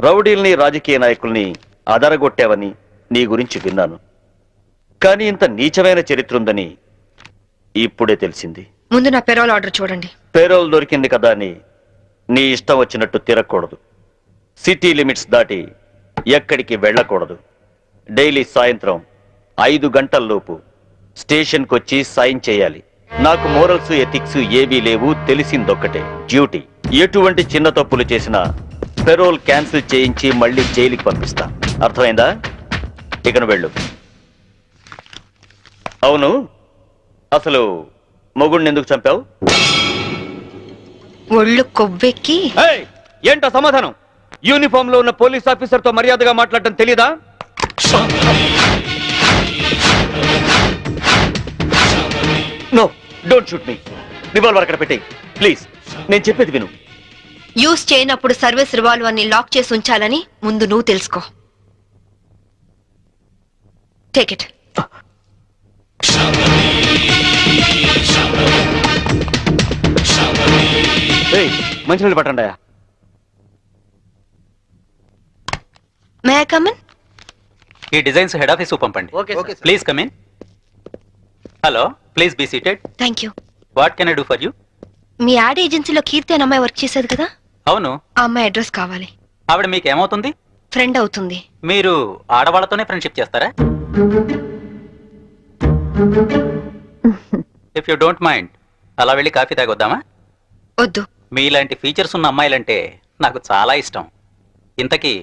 రౌడీల్ని రాజకీయ నాయకుల్ని అదరగొట్టావని నీ గురించి విన్నాను. కానీ ఇంత నీచమైన చరిత్ర ఉందని ఇప్పుడే తెలిసింది. ముందు నా పెరోల్ ఆర్డర్ చూడండి. పేరోల్ దొరికింది కదా అని నీ ఇష్టం వచ్చినట్టు తిరగకూడదు. సిటీ లిమిట్స్ దాటి ఎక్కడికి వెళ్ళకూడదు. డైలీ సాయంత్రం 5 గంటల్లోపు స్టేషన్కి వచ్చి సైన్ చేయాలి. నాకు మోరల్స్ ఎథిక్స్ ఏవీ లేవు. తెలిసిందొక్కటే, డ్యూటీ. ఎటువంటి చిన్న తప్పులు చేసినా పెరోల్ క్యాన్సిల్ చేయించి మళ్ళీ జైలుకి పంపిస్తా. అర్థమైందా? ఇకను వెళ్ళు. అవును, అసలు మొగుడిని ఎందుకు చంపావు? ఒళ్ళు కొవ్వెక్కి. ఏంటో సమాధానం? యూనిఫామ్ లో ఉన్న పోలీస్ ఆఫీసర్ తో మర్యాదగా మాట్లాడటం తెలీదా? No, don't shoot me. Revolver అక్కడ పెట్టేయ్ ప్లీజ్. నేను చెప్పేది విను. యూజ్ చేయనప్పుడు సర్వీస్ రివాల్వర్ ని లాక్ చేసి ఉంచాలని ముందు నువ్వు తెలుసుకో. Take it. మంచినీళ్ళు పట్టండి. May I come in? ఈ డిజైన్స్ హెడ్ ఆఫీస్ పంపండి. Please come in. Hello, please be seated. Thank you. What can I do for you? మీ యాడ్ ఏజెన్సీలో కీర్తి అనే అమ్మాయి వర్క్ చేసేది కదా? అవును. ఆ అమ్మాయి అడ్రస్ కావాలి. ఆవిడ మీకు ఏమవుతుంది? ఫ్రెండ్ అవుతుంది. మీరు ఆడవాళ్ళతోనే ఫ్రెండ్షిప్ చేస్తారా? ఇఫ్ యూ డోంట్ మైండ్, అలా వెళ్ళి కాఫీ తాగొద్దామా? వద్దు. మీలాంటి ఫీచర్స్ ఉన్న అమ్మాయిలంటే నాకు చాలా ఇష్టం. ఇంతకీ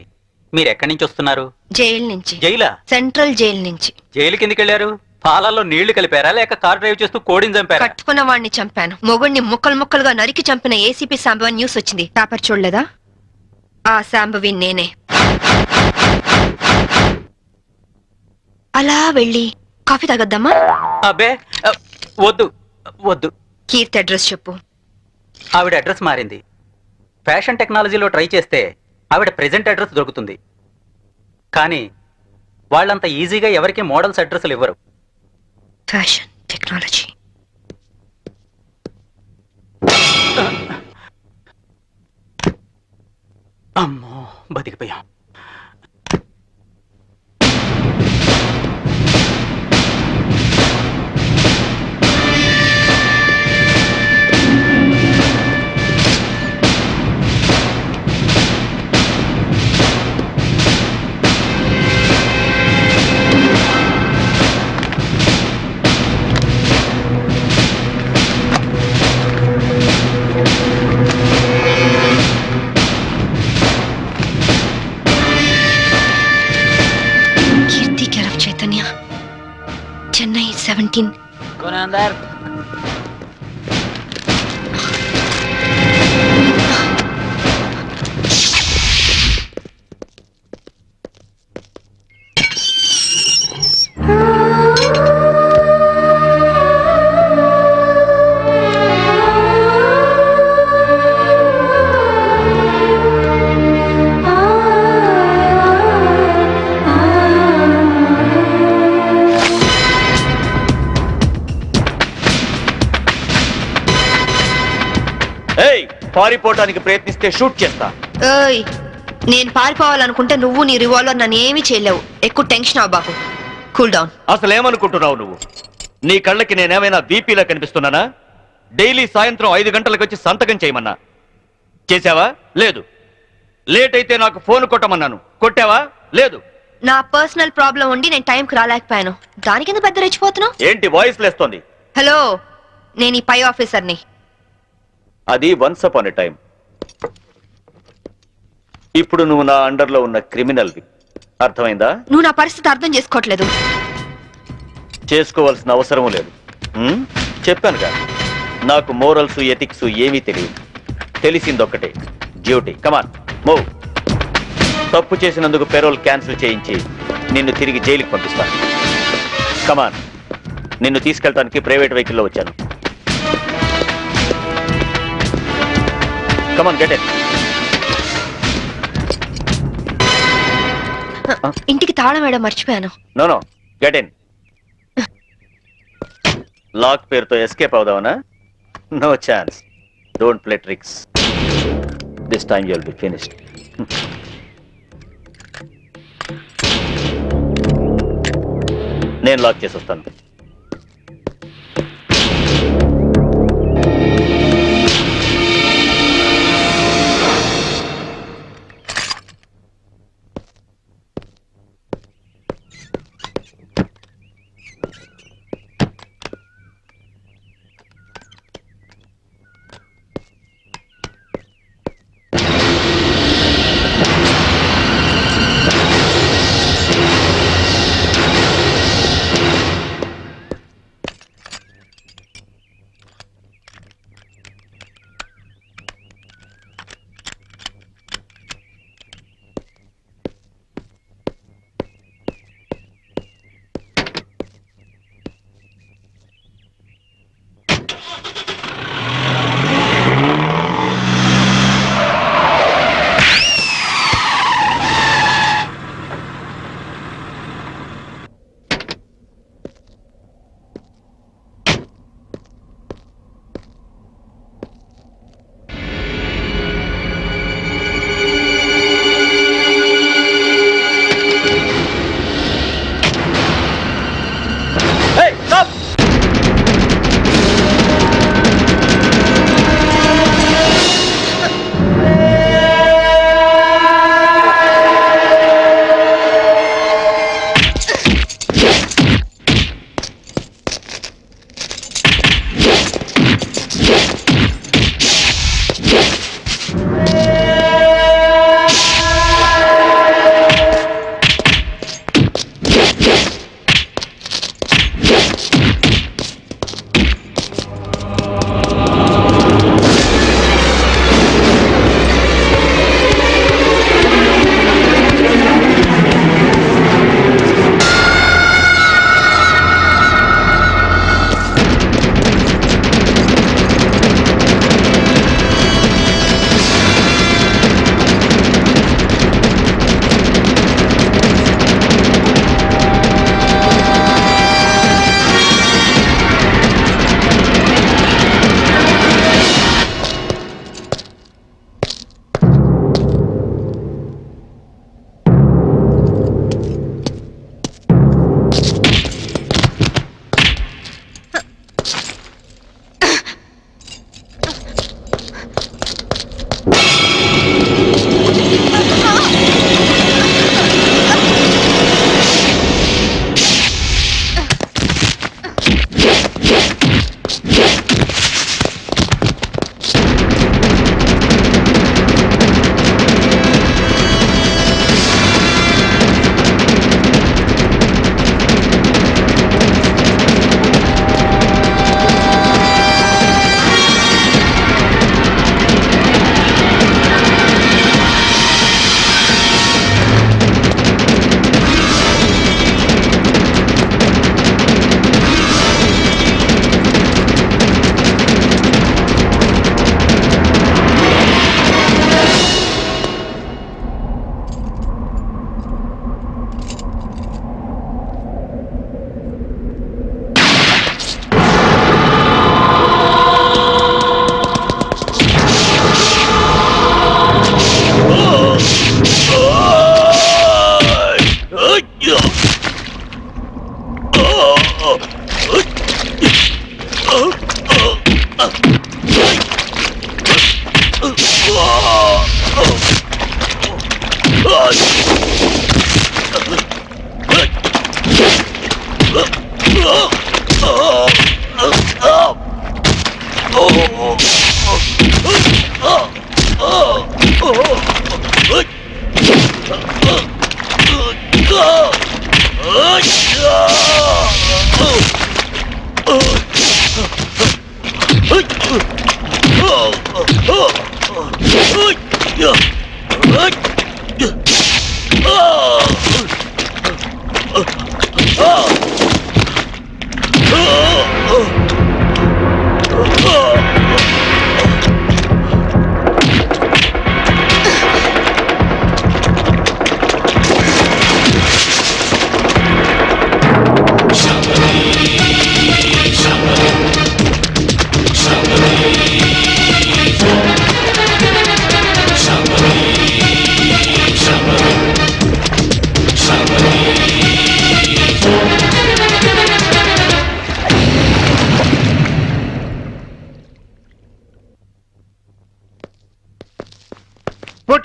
మీరు ఎక్కడి నుంచి వస్తున్నారు? జైలు నుంచి. జైలా? సెంట్రల్ జైలు నుంచి. జైలుకి ఎందుకు వెళ్ళారు? పాలల్లో నీళ్లు కలిపారా లేక కార్ డ్రైవ్ చేస్తూ కోడిని చంపారా? కట్టుకున్న వాడిని చంపాను. మొగుడిని ముక్కలు ముక్కలుగా నరికి చంపిన ఏసీపీ శాంభవి న్యూస్ వచ్చింది. పేపర్ చూడలేదా? ఆ శాంభవి నేనే. అలా వెళ్ళి కాఫీ తాగొద్దామా? అబ్బే వద్దు వద్దు. కీర్తి అడ్రస్ చెప్పు. ఆవిడ అడ్రస్ మారింది. ఫ్యాషన్ టెక్నాలజీలో ట్రై చేస్తే ఆవిడ ప్రెజెంట్ అడ్రస్ దొరుకుతుంది. కానీ వాళ్ళంత ఈజీగా ఎవరికి మోడల్స్ అడ్రస్లు ఇవ్వరు. Fashion technology. అమ్మో, బతికిపోయాం. చెన్నై 17. పారిపోవటానికి ప్రయత్నిస్తే షూట్ చేస్తా. ఏయ్, నేను పారిపోవాలనుకుంటే నువ్వు నీ రివాల్వర్ నన్ను ఏమీ చేయలేవు. ఎక్కువ టెన్షన్ అవ్వబాకు. Cool down. అసలు ఏమనుకుంటున్నావు నువ్వు? నీ కళ్ళకి నేనేమైనా బీపీలా కనిపిస్తున్నానా? డైలీ సాయంత్రం 5 గంటలకు వచ్చి సంతకం చేయమన్నా చేసావా? లేదు. లేట్ అయితే నాకు ఫోన్ కొట్టమన్నాను, కొట్టావా? లేదు. నా పర్సనల్ ప్రాబ్లం ఉండి నేను టైంకి రాలేకపోయాను. దానికి ఎందుకు పెద్ద రెచ్చిపోతున్నావు? ఏంటి వాయిస్ లేస్తోంది? హలో, నేను ఈ పై ఆఫీసర్ని. అది వన్స్ అపాన్ ఎ టైం. ఇప్పుడు నువ్వు నా అండర్లో ఉన్న క్రిమినల్వి. అర్థమైందా? నువ్వు నా పరిస్థితి అర్థం చేసుకోవట్లేదు. చేసుకోవాల్సిన అవసరం లేదు. చెప్పానుగా, నాకు మోరల్స్ ఎథిక్స్ ఏమీ తెలియదు. తెలిసిందొక్కటే, డ్యూటీ. కమాన్, మూవ్. తప్పు చేసినందుకు పెరోల్ క్యాన్సిల్ చేయించి నిన్ను తిరిగి జైలుకి పంపిస్తాను. కమాన్, నిన్ను తీసుకెళ్ళడానికి ప్రైవేట్ వెహికల్లో వచ్చాను. Come on, get in. ఇంటికి తాళం వేయడం మర్చిపోయాను. No, get in. లాక్ పేరుతో ఎస్కేప్ అవుదావనా? No chance. Don't play tricks. This time you will be finished. నేను లాక్ చేసి వస్తాను.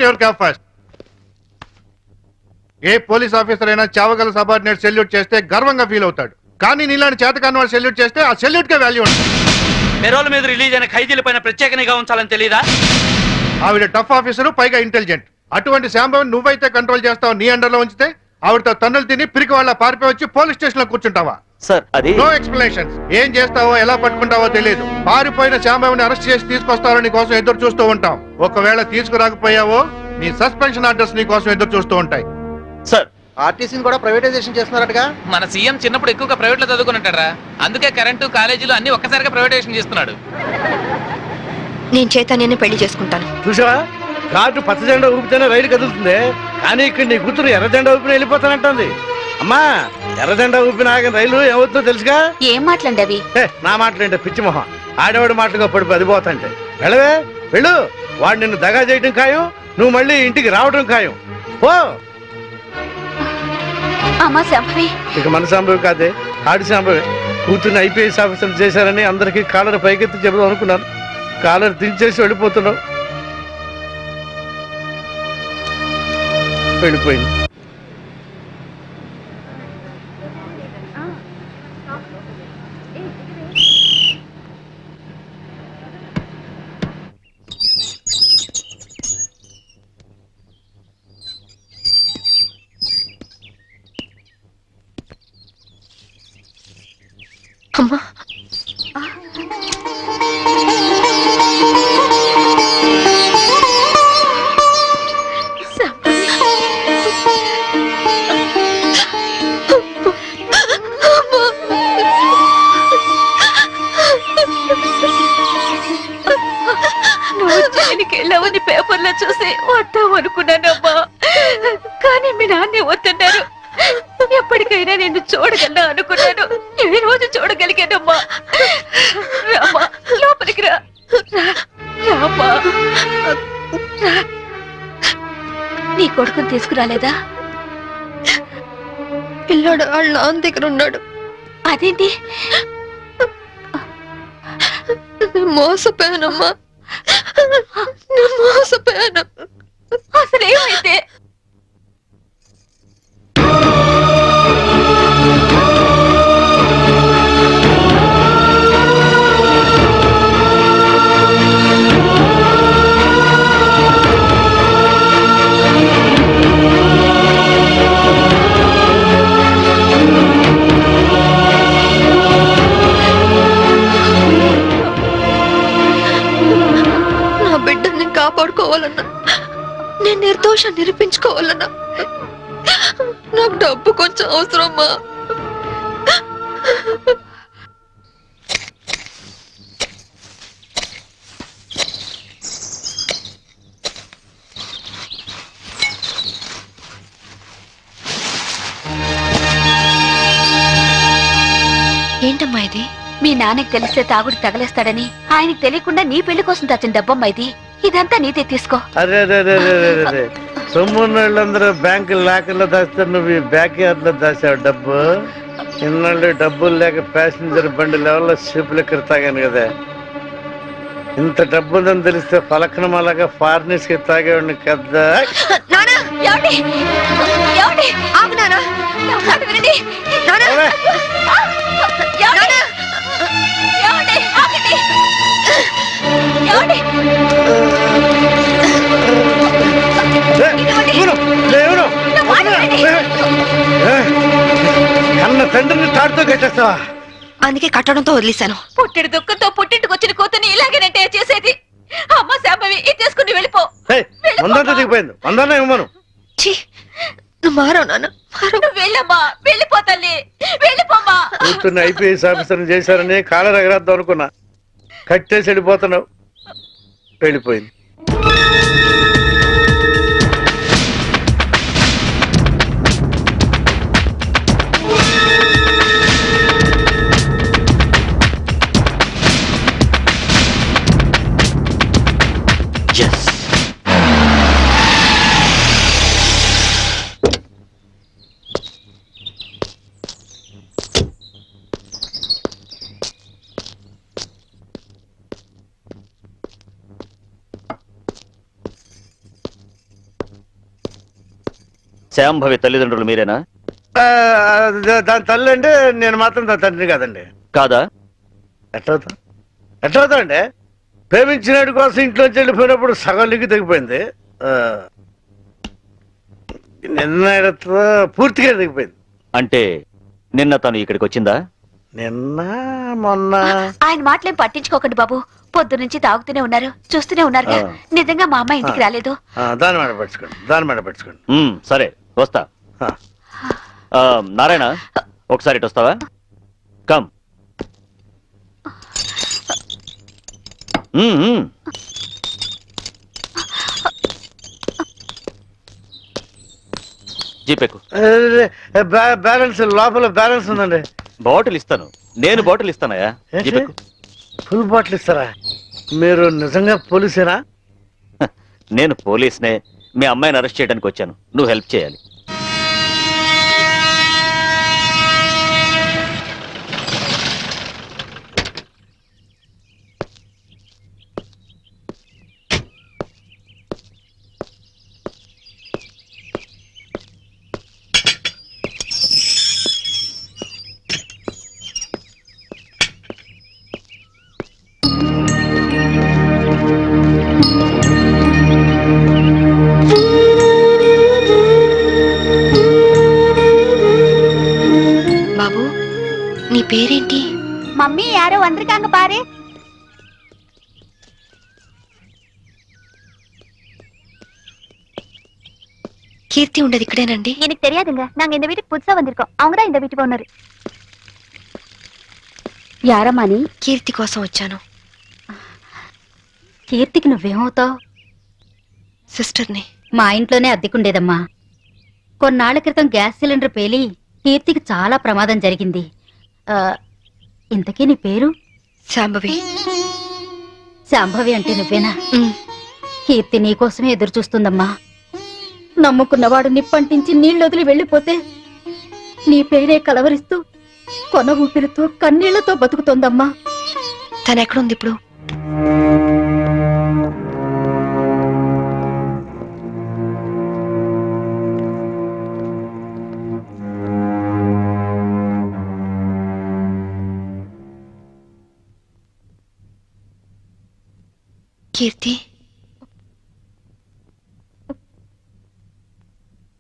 Your cab fast. ఏ పోలీస్ ఆఫీసర్ అయినా చావగల సబార్డినేట్ సెల్యూట్ చేస్తే గర్వంగా ఫీల్ అవుతాడు. కానీ నీలాంటి చేతకాని వాడు సెల్యూట్ చేస్తే ఆ సెల్యూట్ కే వాల్యూ ఉంటుంది. పెరోల్ మీద రిలీజ్ అయిన ఖైదీల పైన ప్రత్యేక నిఘా ఉంచాలని తెలీదా? ఆవిడ టఫ్ ఆఫీసరు, పైగా ఇంటెలిజెంట్. అటువంటి శాంభవి నువ్వైతే కంట్రోల్ చేస్తావు. నీ అండర్లో ఉంచితే ఆవిడతో తన్నులు తిని పిరికి వాళ్ళ పారిపోయి వచ్చి పోలీస్ స్టేషన్ లో కూర్చుంటావా? సార్ అది నో ఎక్స్ప్లెనేషన్స్. ఏం చేస్తావో ఎలా పట్టుకుంటావో తెలియదు. పారిపోయిన శాంభవిని అరెస్ట్ చేసి తీసుకొస్తావని నీ కోసం ఎదురు చూస్తూ ఉంటాం. ఒకవేళ తీసుకురాకపోయావో నీ సస్పెన్షన్ ఆర్డర్స్ నీ కోసం ఎదురు చూస్తూ ఉంటాయి. సార్ ఆర్టీసీని కూడా ప్రైవేటైజేషన్ చేస్తున్నారటగా. మన సీఎం చిన్నప్పుడు ఎక్కువగా ప్రైవేట్ లో చదువుకున్నట్టారా, అందుకే కరెంటు కాలేజీలు అన్ని ఒక్కసారిగా ప్రైవేటైజేషన్ చేస్తున్నాడు. నేను చైతన్యని పెళ్లి చేసుకుంటాను. చూసావా, కార్డు పచ్చ జెండా ఊపితేనే రైలు కదులుతుంది, కానీ ఇక్కడ నీ కూతురు ఎర్ర జెండా ఊపిన వెళ్ళిపోతానంటుంది. అమ్మా, ఎర్ర జెండా ఊపిన ఆగిన రైలు ఏమవుతుందో తెలుసుగా? ఏం మాటలండి అవి? నా మాటలేంటే పిచ్చి మొహం, ఆడేవాడి మాటలుగా పడిపోయి అది పోతాంటే. వెళ్ళవే వెళ్ళు, వాడు నిన్ను దగా చేయడం ఖాయం, నువ్వు మళ్ళీ ఇంటికి రావడం ఖాయం. పో. అమ్మా శాంభవి. ఇక మన సంభవి కాదే, ఆడి సంభవి. కూతుర్ని ఐపీఎస్ ఆఫీసర్ చేశారని అందరికీ కాలర్ పైకెత్తి చెబుదాం అనుకున్నాను. కాలర్ దించేసి వెళ్ళిపోతున్నావు. వెళ్ళిపోయింది. అమ్మా, నువ్వు జైలుకి వెళ్ళావని పేపర్లో చూసి వద్దాం అనుకున్నానమ్మా, కానీ మీ నాన్నే వద్దన్నారు. ఎప్పటికైనా నిన్ను చూడగలనా అనుకున్నాను. ఈ రోజు చూడగలిగానమ్మా. రామా, లోపలికి రా. రామా, నీ కొడుకుని తీసుకురాలేదా? పిల్లాడు వాళ్ళ నాన్న దగ్గర ఉన్నాడు. అదేంటి? మోసపోయానమ్మా, మోసపోయాను. అసలు ఏమైతే? నా బిడ్డని కాపాడుకోవాలన్నా, నేను నిర్దోషం నిరూపించుకోవాలన్నా నాకు డబ్బు కొంచెం అవసరమ్మా. ఏంటమ్మా ఇది? మీ నాన్నకి తెలిస్తే తాగుడు తగలేస్తాడని ఆయనకి తెలియకుండా నీ పెళ్లి కోసం తెచ్చిన డబ్బమ్మా ఇది. ఇదంతా నీదే, తీసుకో. అరే అరే అరే అరే అరే, సొమ్మున్న వాళ్ళందరూ బ్యాంకు లాకర్లో దాస్తారు, నువ్వు ఈ బ్యాక్ యార్డ్ లో దాచావు డబ్బు. ఇన్నాళ్ళు డబ్బులు లేక ప్యాసింజర్ బండి లెవెల్లో షిప్ లెక్కర్ తాగాను కదా. ఇంత డబ్బు ఉందని తెలిస్తే పలకనమాలాగా ఫారినర్స్ కి తాగేవాడిని కదా. కన్న తండ్రిని తాడుతో కట్టేస్తావా? అందుకే కట్టడంతో వదిలేశాను. పుట్టిడి దుఃఖంతో పుట్టింటికి వచ్చిన కూతుని ఇలాగేనంటే చేసేది. అమ్మ శాంభవి, ఇది తీసుకుని వెళ్ళిపో. వందంతా దిగిపోయింది, వందన్నా ఇవ్వను. నువ్వు మారవు నాన్న, నువ్వు వెళ్ళమ్మా, వెళ్ళిపో తల్లి, వెళ్ళిపోమ్మా. కూతుర్ని ఐపీఎస్ ఆఫీసర్ చేశారని కాలర్ ఎగరేద్దాం అనుకున్నా, కట్టేసి వెళ్ళిపోతున్నావు. వెళ్ళిపోయింది. శాంభవి తల్లిదండ్రులు మీరేనా? దాని తల్లి అంటే నేను మాత్రం దాని తండ్రి కాదండి. కాదా? ఎట్లవుతా అండి? ప్రేమించినటి కోసం ఇంట్లోంచి వెళ్ళిపోయినప్పుడు సగం లిగ్గి తెగిపోయింది. నిన్న పూర్తిగా తెగిపోయింది. అంటే నిన్న తను ఇక్కడికి వచ్చిందా? నిన్న మొన్న ఆయన మాటలేం పట్టించుకోకండి బాబు. పొద్దు నుంచి తాగుతూనే ఉన్నారు, చూస్తూనే ఉన్నారు. నిజంగా మా అమ్మ ఇంటికి రాలేదు. దాని మాట పెట్టుకోండి. సరే వస్తా. నారాయణ, ఒకసారి ఇటు వస్తావా? కమ్. జీపేకు బ్యాలెన్స్ లోపల బ్యాలెన్స్ ఉందండి. బాటిల్ ఇస్తాను. నేను బాటిల్ ఇస్తానయా? జీపేకు. ఫుల్ బాటిల్ ఇస్తారా? మీరు నిజంగా పోలీసేనా? నేను పోలీస్నే. మీ అమ్మాయిని అరెస్ట్ చేయడానికి వచ్చాను. నువ్వు హెల్ప్ చేయాలి. బాబు, నీ పేరేంటి? మమ్మీ యారో వందరికాంగ పారే. కీర్తి ఉండదు ఇక్కడేనండి? எனக்கு தெரியாதுங்க. நாங்க இந்த வீட்டுக்கு புதுசா வந்திருக்கோம். அவங்க தான் இந்த வீட்டுக்கு ஓனர். యారమ్మా నీ? కీర్తి కోసం వచ్చాను. కీర్తికి నువ్వేమవుతావు? సిస్టర్ని. మా ఇంట్లోనే అద్దెకుండేదమ్మా. కొన్నాళ్ల క్రితం గ్యాస్ సిలిండర్ పేలి కీర్తికి చాలా ప్రమాదం జరిగింది. ఇంతకీ నీ పేరు? శాంభవి. శాంభవి అంటే నువ్వేనా? ఉమ్. కీర్తి నీకోసమే ఎదురు చూస్తుందమ్మా. నమ్ముకున్నవాడు నిప్పంటించి నీళ్ళు వదిలి వెళ్ళిపోతే నీ పేరే కలవరిస్తూ కొన ఊపిరితో కన్నీళ్లతో బతుకుతోందమ్మా. తను ఎక్కడుంది ఇప్పుడు? కీర్తి,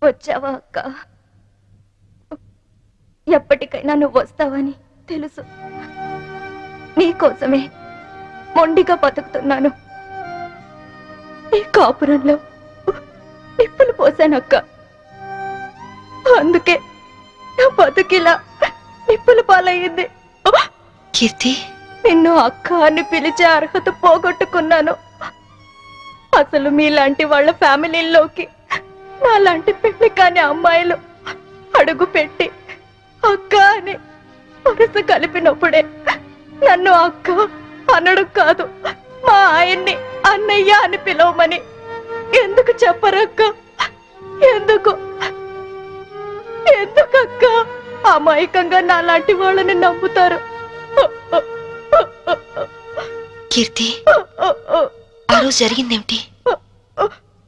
వచ్చావా అక్క? ఎప్పటికైనా నువ్వు వస్తావని తెలుసు. నీకోసమే మొండిగా బతుకుతున్నాను. ఈ కాపురంలో నిప్పులు పోసానక్క. అందుకే నా బతుకిలా నిప్పుల పాలయ్యింది. కీర్తి, నిన్ను అక్క అని పిలిచే అర్హత పోగొట్టుకున్నాను. అసలు మీలాంటి వాళ్ళ ఫ్యామిలీల్లోకి నాలాంటి పెళ్లి కాని అమ్మాయిలు అడుగు పెట్టి అక్క అని వరుస కలిపినప్పుడే నన్ను అక్క అనడం కాదు, మా ఆయన్ని అన్నయ్య అని పిలవమని ఎందుకు చెప్పరక్క? ఎందుకక్క అమాయకంగా నాలాంటి వాళ్ళని నమ్ముతారు? కీర్తి, ఆ రోజు జరిగిందేమిటి?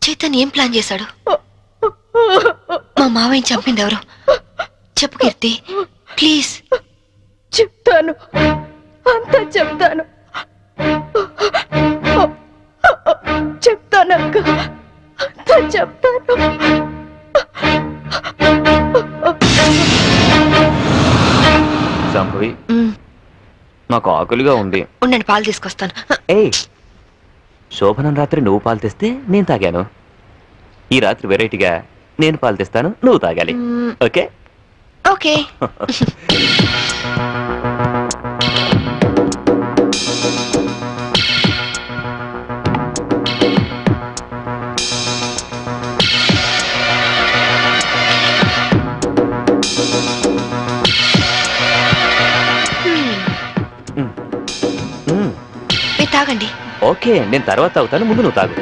చైతన్ ఏం ప్లాన్ చేశాడు? మా మావయ్యని చంపింది ఎవరు? చెప్పు కీర్తి, ప్లీజ్. చెప్తాను, అంతా చెప్తాను. చెప్తానక్క, అంతా చెప్తాను. శాంభవి, నాకు ఆకలిగా ఉంది. ఉండండి, పాలు తీసుకొస్తాను. ఏయ్, శోభనం రాత్రి నువ్వు పాలు తెస్తే నేను తాగాను. ఈ రాత్రి వెరైటీగా నేను పాలు తెస్తాను, నువ్వు తాగాలి. ఓకే? ఓకే. మీరు తాగండి. ఓకే, నేను తర్వాత తాగుతాను, ముందు నువ్వు తాగు.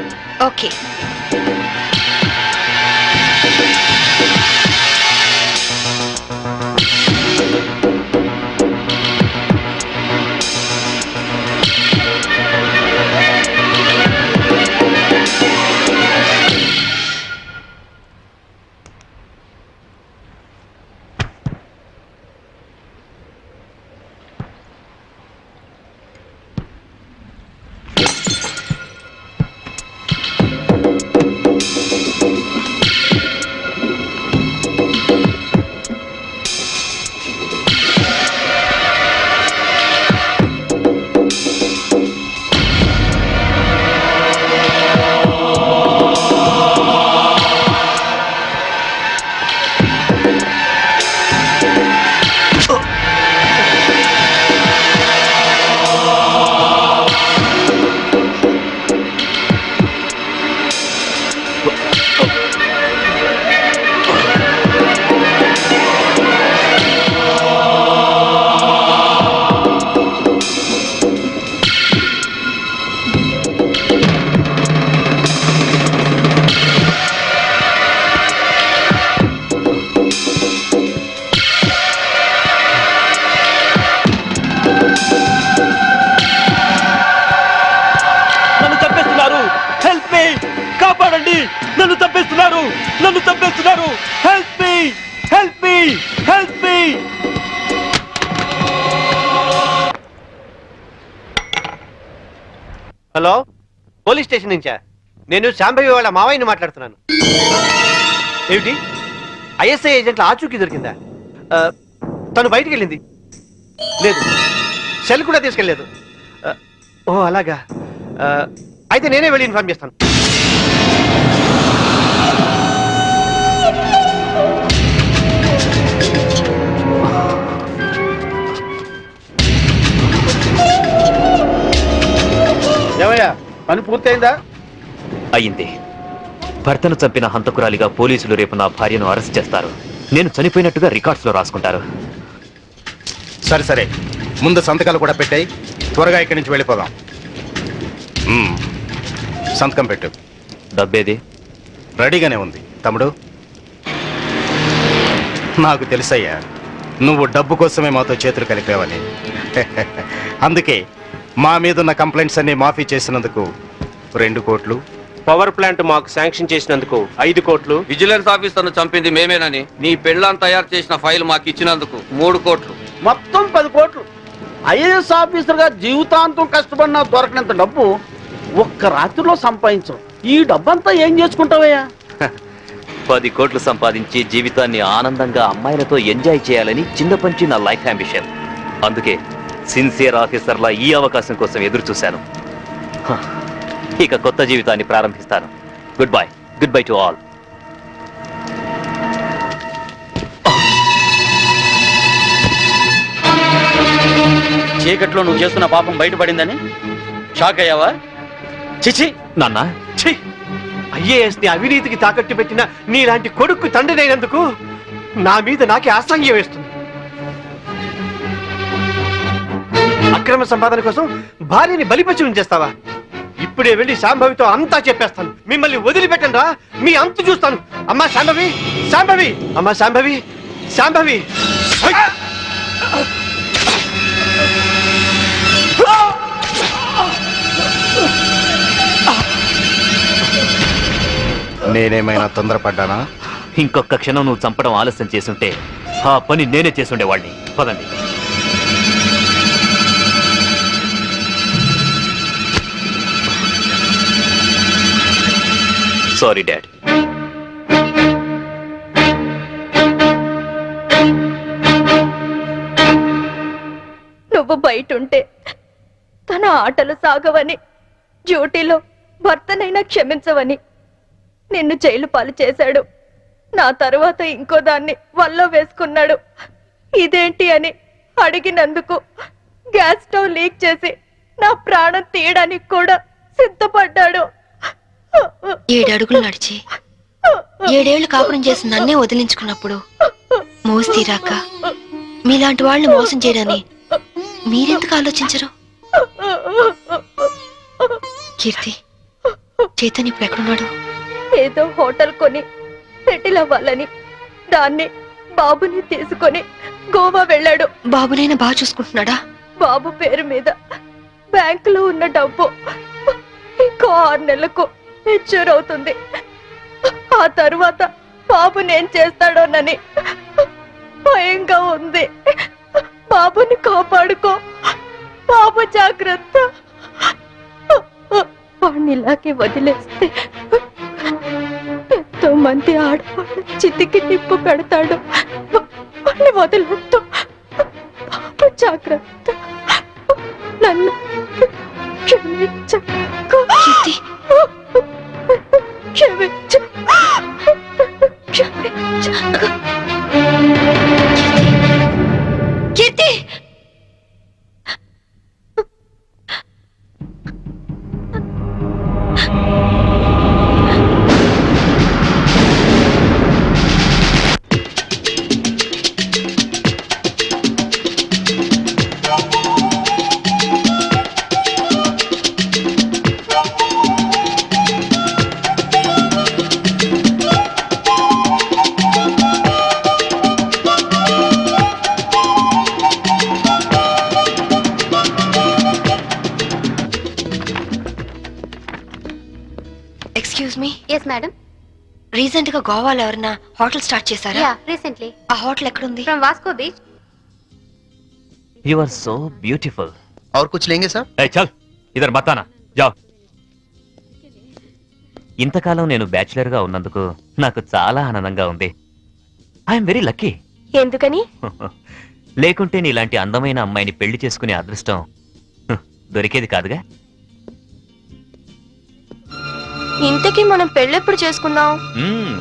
ఓకే. చంపేస్తున్నారు. Help me, help me, help me. Hello, police station నుంచా? నేను శాంభవి వాళ్ళ మావయ్యని మాట్లాడుతున్నాను. ఏమిటి, ఐఎస్ఐ ఏజెంట్ల ఆచూకీ దొరికిందా? తను బయటికి వెళ్ళింది. లేదు, సెల్ కూడా తీసుకెళ్ళలేదు. ఓ అలాగా, అయితే నేనే వెళ్ళి ఇన్ఫార్మ్ చేస్తాను. ఏమయ్యా, పని పూర్తయిందా? అయింది. భర్తను చంపిన హంతకురాలిగా పోలీసులు రేపు నా భార్యను అరెస్ట్ చేస్తారు. నేను చనిపోయినట్టుగా రికార్డ్స్ లో రాసుకుంటారు. సరే సరే, ముందు సంతకాలు కూడా పెట్టాయి. త్వరగా ఇక్కడి నుంచి వెళ్ళిపోదాం. సంతకం పెట్టు. డబ్బేది? రెడీగానే ఉంది తమ్ముడు. నాకు తెలుసయ్యా, నువ్వు డబ్బు కోసమే మాతో చేతులు కలిపావని. అందుకే మా మీదున్న కంప్లైంట్స్ అన్ని మాఫీ చేసినందుకు 2 కోట్లు, పవర్ ప్లాంట్ మాకు శాంక్షన్ చేసినందుకు 5 కోట్లు, విజిలెన్స్ ఆఫీసర్ను చంపింది మేమేనని నీ పెళ్ళాం తయారు చేసిన ఫైల్ మాకు ఇచ్చినందుకు 3 కోట్లు. మొత్తం 10 కోట్లు. ఐఏఎస్ ఆఫీసర్ గా జీవితాంతం కష్టపడినా దొరకనంత డబ్బు ఒక్క రాత్రిలో సంపాదించు. ఈ డబ్బంతా ఏం చేసుకుంటావయ్యా? 10 కోట్లు సంపాదించి జీవితాన్ని ఆనందంగా అమ్మాయిలతో ఎంజాయ్ చేయాలని చిన్నపంచి నా లైఫ్ అంబిషన్. అందుకే సిన్సియర్ ఆఫీసర్లా ఈ అవకాశం కోసం ఎదురు చూశాను. ఇక కొత్త జీవితాన్ని ప్రారంభిస్తాను. Good bye, good bye to all. చీకట్లో నువ్వు చేస్తున్న పాపం బయటపడిందని షాక్ అయ్యావా? చిచి నాన్న, ఐఏఎస్ ని అవినీతికి తాకట్టు పెట్టిన నీలాంటి కొడుకు తండ్రినైనందుకు నా మీద నాకే అసహ్యం వేస్తుంది. అక్రమ సంపాదన కోసం భార్యని బలిపశు ఉంచేస్తావా? ఇప్పుడే వెళ్ళి శాంభవితో అంతా చెప్పేస్తాను. మిమ్మల్ని వదిలిపెట్టండి రా, మీ అంతు చూస్తాను. అమ్మా శాంభవి, శాంభవి, అమ్మా శాంభవి, శాంభవి. నేనేమైనా తొందరపడ్డానా? ఇంకొక క్షణం నువ్వు చంపడం ఆలస్యం చేసుంటే ఆ పని నేనే చేసుండేవాడిని. పదండి. Sorry dad. నువ్వు బయటుంటే తన ఆటలు సాగవని, డ్యూటీలో భర్తనైనా క్షమించవని నిన్ను జైలు పాలు చేశాడు. నా తరువాత ఇంకో దాన్ని వల్లో వేసుకున్నాడు. ఇదేంటి అని అడిగినందుకు గ్యాస్ స్టవ్ లీక్ చేసి నా ప్రాణం తీయడానికి కూడా సిద్ధపడ్డాడు. 7 అడుగులు నడిచి 7 ఏళ్లు కాపురం చేసి నన్నే వదిలించుకున్నప్పుడు మోసి తీరాక మీలాంటి వాళ్ళని మోసం చేయడాన్ని మీరెందుకు ఆలోచించరు? కీర్తి, చైతన్య ఇప్పుడు ఎక్కడున్నాడు? ఏదో హోటల్ కొని సెటిల్ అవ్వాలని దాన్ని బాబుని తీసుకొని గోవా వెళ్ళాడు. బాబునైనా బాగా చూసుకుంటున్నాడా? బాబు పేరు మీద బ్యాంకులో ఉన్న డబ్బు ఇంకో 6 నెలలకు మెచ్యూర్ అవుతుంది. ఆ తరువాత బాబునేం చేస్తాడోనని భయంగా ఉంది. బాబుని కాపాడుకో, బాబు జాగ్రత్త. వాడిని ఇలాగే వదిలేస్తే ఎంతో మంది ఆడవాళ్ళు చితికి నిప్పు పెడతాడు. వాడిని వదిలేస్తూ బాబు జాగ్రత్త. నన్ను క్షమించు, క్షమించు, క్షమించు. Keerthi, excuse me. Yes madam. Recent గా గోవాలో ఎవరన్నా హోటల్ స్టార్ట్ చేశారా? రీసెంట్లీ ఆ హోటల్ ఎక్కడుంది? From Vasco beach. You are so beautiful. और कुछ लेंगे साहब? ఏ చల్ ఇదర్ మతానా జావ్. ఇంతకాలం నేను బ్యాచులర్ గా ఉన్నందుకు నాకు చాలా ఆనందంగా ఉంది. I'm very lucky. ఎందుకని? లేకుంటే నీలాంటి అందమైన అమ్మాయిని పెళ్లి చేసుకునే అదృష్టం దొరికేది కాదుగా. ఇంతకీ మనం పెళ్ళెప్పుడు చేసుకుందాం? మ్మ్.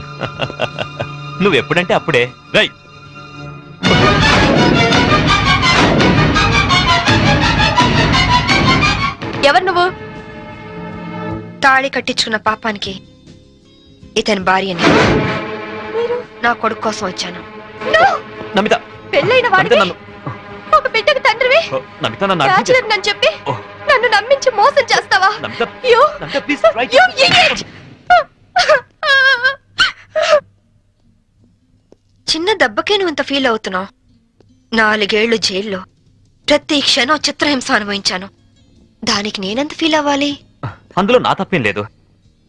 నువ్వెప్పుడంటే అప్పుడే. రై ఎవరు నువ్వు? తాళి కట్టించుకున్న పాపానికి ఇతని భార్యని నా కొడుకు కోసం వచ్చాను. నమిత పెళ్ళైన నమిత నన్ను ఒక బిడ్డకు తండ్రివి ఓ, నమిత నన్ను అర్థం చేసుకో. నన్ను చెప్పి ఓ. నన్ను నమ్మించి మోసం చేస్తావా? Namitha You- Namitha please try You idiot! చిన్న దెబ్బకే నువ్వు ఇంత ఫీల్ అవుతున్నావు. 4 ఏళ్లు జైల్లో ప్రతి క్షణం చిత్రహింస అనుభవించాను. దానికి నేనెంత ఫీల్ అవ్వాలి? అందులో నా తప్పేం లేదు.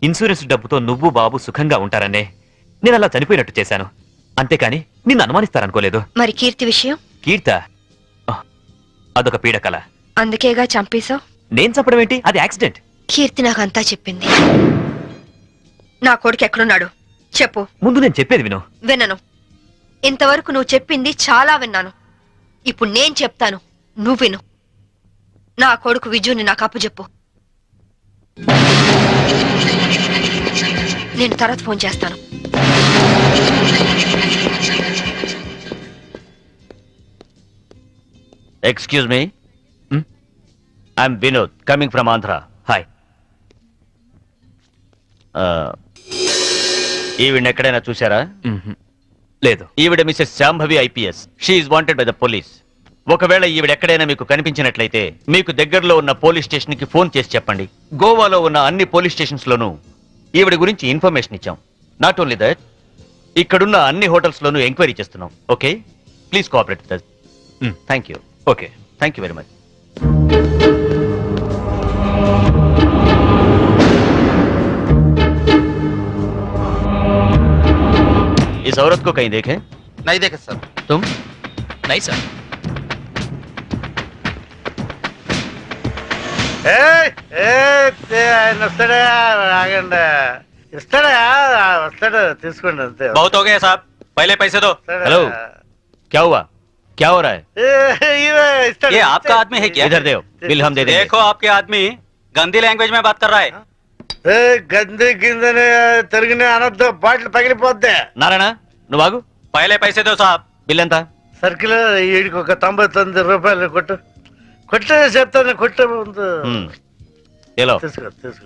ఇన్సూరెన్స్ డబ్బుతో నువ్వు బాబు సుఖంగా ఉంటారనే నేను అలా చనిపోయినట్టు చేశాను. అంతేకాని నిన్ను అనుమానిస్తారనుకోలేదు. మరి కీర్తి విషయం? కీర్త అదొక పీడకల. అందుకేగా చంపేశావు. నేను చెప్పడం ఏంటి? అది యాక్సిడెంట్. కీర్తి నాకంతా చెప్పింది. నా కొడుకు ఎక్కడున్నాడు చెప్పు. ముందు నేను చెప్పేది విను. వినను. ఇంతవరకు నువ్వు చెప్పింది చాలా విన్నాను. ఇప్పుడు నేను చెప్తాను, నువ్వు విను. నా కొడుకు విజుని నాకు అప్పచెప్పు. నేను తర్వాత ఫోన్ చేస్తాను. Excuse me, I'm Vinod coming from Andhra. Hi. ఈవిడ ఎక్కడైనా చూసారా? లేదు. ఈవిడ Mrs Shambhavi IPS. She's wanted by the police. ఒకవేళ ఈవిడ ఎక్కడైనా మీకు కనిపించినట్లయితే మీకు దగ్గరలో ఉన్న పోలీస్ స్టేషన్ కి ఫోన్ చేసి చెప్పండి. గోవాలో ఉన్న అన్ని పోలీస్ స్టేషన్స్ లోనూ ఈవిడ గురించి ఇన్ఫర్మేషన్ ఇచ్చాం. నాట్ ఓన్లీ దట్, ఇక్కడున్న అన్ని హోటల్స్ లోనూ ఎంక్వైరీ చేస్తున్నాం. Okay, please cooperate with us. Thank you. Okay, thank you very much. इस औरत को कहीं देखे? नहीं देखे सर. तुम? నై సార్. ఆయన వస్తాడా? ఆగండి. ఇస్తాడా? వస్తాడు, తీసుకోండి అంతే. बहुत हो गया साहब, पहले पैसे दो. వస్తాడా? हेलो, क्या हुआ? क्या हो रहा है? ఇవే ఇస్తాడు. ये आपका आदमी है क्या? इधर दो, बिल हम दे देंगे. देखो आपके आदमी गंदी लैंग्वेज में बात कर रहा है. గంది గిందని తిరిగిన అనొద్దు, బాటిల్ పగిలిపోద్ది. నారాయణ నువ్వు ఆగు. पहले पैसे दो साहब. బిల్ ఎంత? సర్కిల్ వీడికి ఒక 99 రూపాయలు కొట్టు. కొట్టు చెప్తాను, కొట్టు ముందు. ఏలో తీసుకో తీసుకో.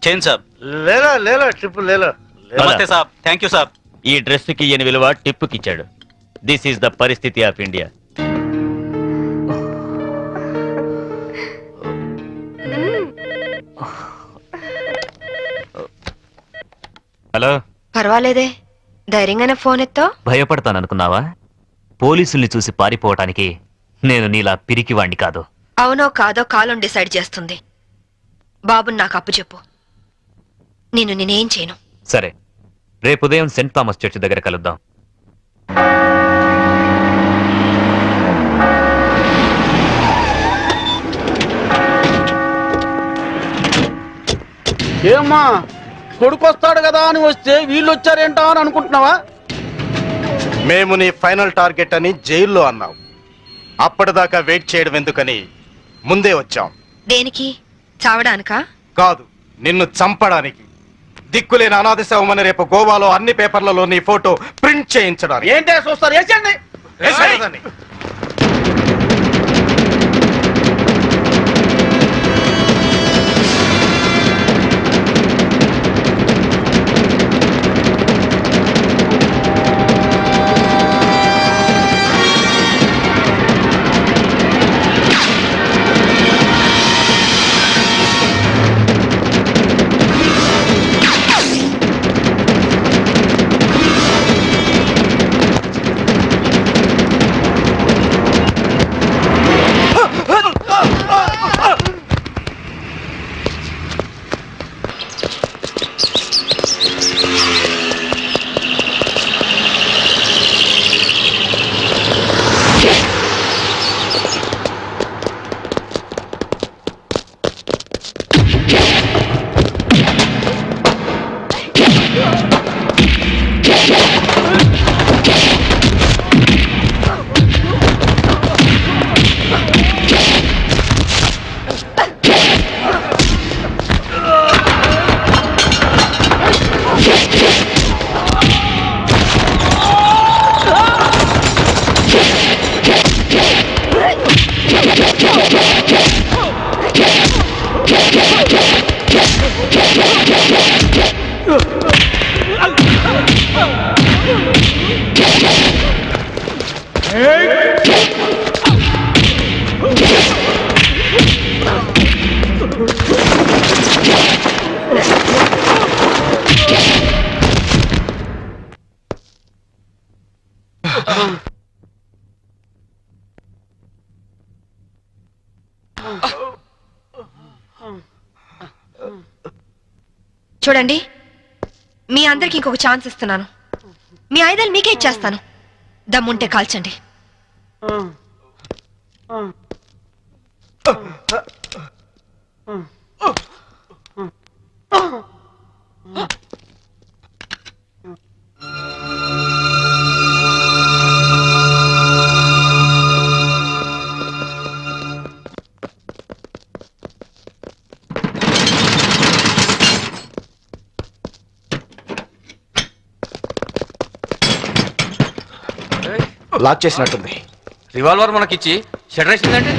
चेन साहब. లేలో లేలో ట్రిప్ లేలో. नमस्ते साहब, थैंक यू साहब. ఈ డ్రెస్ కి ఈయన విలువ టిప్పుకి ఇచ్చాడు. దిస్ ఈస్ ద పరిస్థితి ఆఫ్ ఇండియా. హలో. పర్వాలేదే, ధైర్యంగానే ఫోన్ ఎత్తో. భయపడతాననుకున్నావా? పోలీసుల్ని చూసి పారిపోవటానికి నేను నీలా పిరికివాణ్ణి కాదు. అవునో కాదో కాలం డిసైడ్ చేస్తుంది. బాబుని నాకు అప్పచెప్పు. నేనేం చేయను. సరే, రేపు ఉదయం సెంట్ థామస్ చర్చ్ దగ్గర కలుద్దాం. ఏమ్మా, కొడుకు వస్తాడు కదా అని వస్తే వీళ్ళు వచ్చారేంటా అని అనుకుంటున్నావా? మేము నీ ఫైనల్ టార్గెట్ అని జైల్లో అన్నావు. అప్పటిదాకా వెయిట్ చేయడం ఎందుకని ముందే వచ్చాం. దేనికి? చావడానికా? కాదు, నిన్ను చంపడానికి. దిక్కులేని అనాథ శవమని రేపు గోవాలో అన్ని పేపర్లలో నీ ఫోటో ప్రింట్ చేయించడానికి. ఏంటే చూస్తారు? వేసేయండి. వేసేయదని. చూడండి, మీ అందరికి ఇంకొక ఛాన్స్ ఇస్తున్నాను. మీ ఆయుధాలు మీకే ఇచ్చేస్తాను. దమ్ముంటే కాల్చండి. లాక్ చేసినట్టుంది. రివాల్వర్ మనకిచ్చి షెడ్ వేసిందంటే